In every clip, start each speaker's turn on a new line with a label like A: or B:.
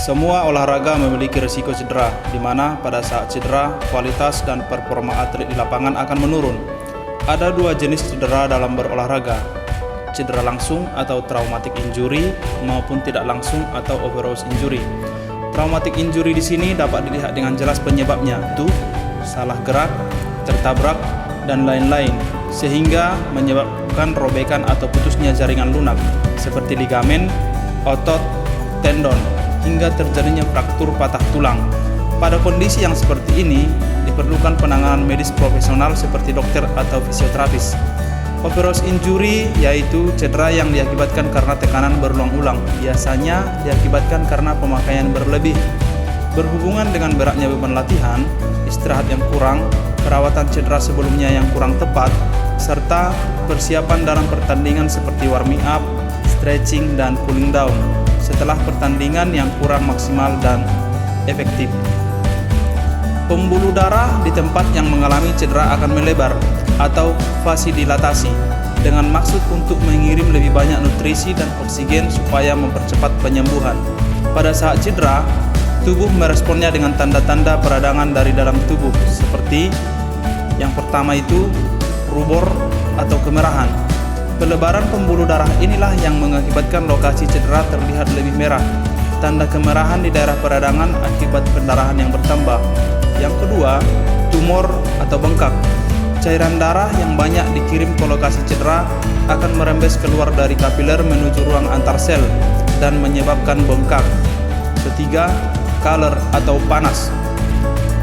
A: Semua olahraga memiliki risiko cedera, di mana pada saat cedera, kualitas dan performa atlet di lapangan akan menurun. Ada dua jenis cedera dalam berolahraga, cedera langsung atau traumatic injury maupun tidak langsung atau overuse injury. Traumatic injury di sini dapat dilihat dengan jelas penyebabnya, yaitu salah gerak, tertabrak, dan lain-lain, sehingga menyebabkan robekan atau putusnya jaringan lunak seperti ligamen, otot, tendon, hingga terjadinya fraktur patah tulang. Pada kondisi yang seperti ini, diperlukan penanganan medis profesional seperti dokter atau fisioterapis. Overuse injury yaitu cedera yang diakibatkan karena tekanan berulang-ulang, biasanya diakibatkan karena pemakaian berlebih, berhubungan dengan beratnya beban latihan, istirahat yang kurang, perawatan cedera sebelumnya yang kurang tepat, serta persiapan dalam pertandingan seperti warming up, stretching, dan cooling down setelah pertandingan yang kurang maksimal dan efektif. Pembuluh darah di tempat yang mengalami cedera akan melebar atau vasodilatasi dengan maksud untuk mengirim lebih banyak nutrisi dan oksigen supaya mempercepat penyembuhan. Pada saat cedera, tubuh meresponnya dengan tanda-tanda peradangan dari dalam tubuh seperti yang pertama itu rubor atau kemerahan. Pelebaran pembuluh darah inilah yang mengakibatkan lokasi cedera terlihat lebih merah. Tanda kemerahan di daerah peradangan akibat pendarahan yang bertambah. Yang kedua, tumor atau bengkak. Cairan darah yang banyak dikirim ke lokasi cedera akan merembes keluar dari kapiler menuju ruang antar sel dan menyebabkan bengkak. Ketiga, kalor atau panas.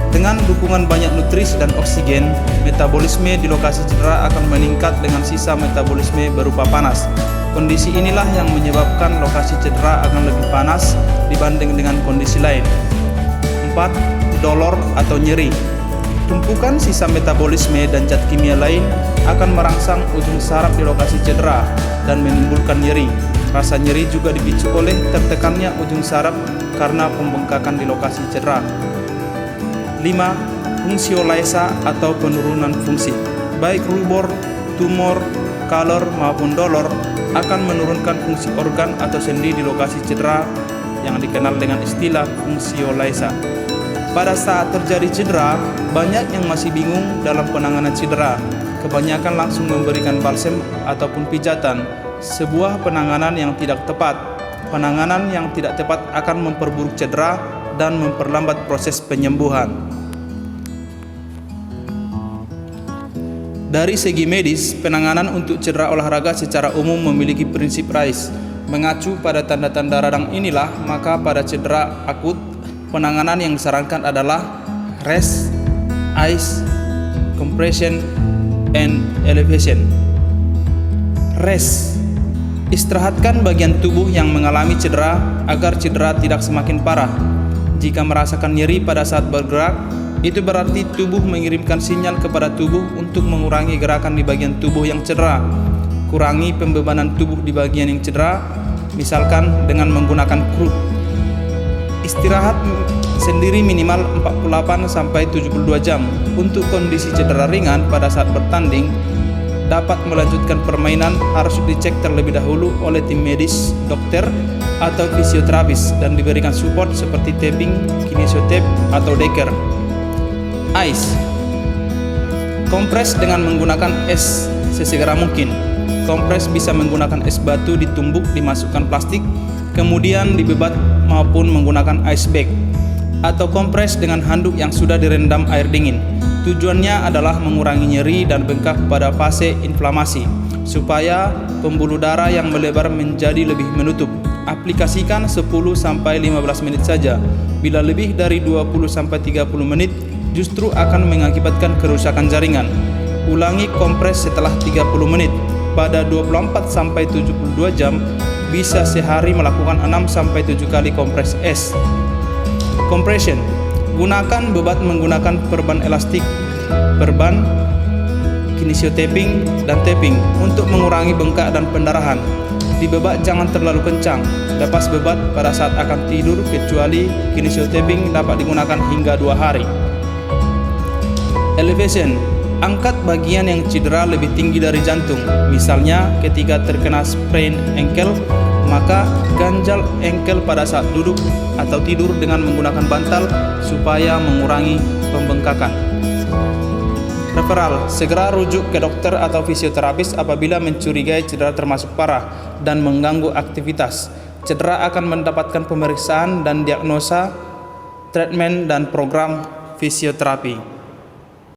A: Dengan dukungan banyak nutrisi dan oksigen, metabolisme di lokasi cedera akan meningkat dengan sisa metabolisme berupa panas. Kondisi inilah yang menyebabkan lokasi cedera akan lebih panas dibanding dengan kondisi lain. 4. Dolor atau nyeri. Tumpukan sisa metabolisme dan zat kimia lain akan merangsang ujung saraf di lokasi cedera dan menimbulkan nyeri. Rasa nyeri juga dipicu oleh tertekannya ujung saraf karena pembengkakan di lokasi cedera. 5. Fungsiolesa atau penurunan fungsi. Baik rubor, tumor, kalor maupun dolor akan menurunkan fungsi organ atau sendi di lokasi cedera yang dikenal dengan istilah fungsiolesa. Pada saat terjadi cedera, banyak yang masih bingung dalam penanganan cedera. Kebanyakan langsung memberikan balsem ataupun pijatan, sebuah penanganan yang tidak tepat. Penanganan yang tidak tepat akan memperburuk cedera dan memperlambat proses penyembuhan. Dari segi medis, penanganan untuk cedera olahraga secara umum memiliki prinsip RICE. Mengacu pada tanda-tanda radang inilah, maka pada cedera akut, penanganan yang disarankan adalah rest, ice, compression, and elevation. Rest. Istirahatkan bagian tubuh yang mengalami cedera agar cedera tidak semakin parah. Jika merasakan nyeri pada saat bergerak, itu berarti tubuh mengirimkan sinyal kepada tubuh untuk mengurangi gerakan di bagian tubuh yang cedera. Kurangi pembebanan tubuh di bagian yang cedera, misalkan dengan menggunakan kruk. Istirahat sendiri minimal 48-72 jam. Untuk kondisi cedera ringan pada saat bertanding, dapat melanjutkan permainan harus dicek terlebih dahulu oleh tim medis, dokter, atau fisioterapis dan diberikan support seperti taping, kinesiotape, atau deker. Ice. Kompres dengan menggunakan es sesegera mungkin. Kompres bisa menggunakan es batu ditumbuk dimasukkan plastik, kemudian dibebat maupun menggunakan ice bag. Atau kompres dengan handuk yang sudah direndam air dingin. Tujuannya adalah mengurangi nyeri dan bengkak pada fase inflamasi, supaya pembuluh darah yang melebar menjadi lebih menutup. Aplikasikan 10-15 menit saja. Bila lebih dari 20-30 menit, justru akan mengakibatkan kerusakan jaringan. Ulangi kompres setelah 30 menit. Pada 24-72 jam, bisa sehari melakukan 6-7 kali kompres es. Compression. Gunakan bebat menggunakan perban elastik, perban, kinesiotaping, dan taping untuk mengurangi bengkak dan pendarahan. Dibebat jangan terlalu kencang. Lepas bebat pada saat akan tidur, kecuali kinesiotaping dapat digunakan hingga 2 hari. Elevation. Angkat bagian yang cedera lebih tinggi dari jantung. Misalnya ketika terkena sprain ankle, maka ganjal engkel pada saat duduk atau tidur dengan menggunakan bantal supaya mengurangi pembengkakan. Referral, segera rujuk ke dokter atau fisioterapis apabila mencurigai cedera termasuk parah dan mengganggu aktivitas. Cedera akan mendapatkan pemeriksaan dan diagnosa, treatment dan program fisioterapi.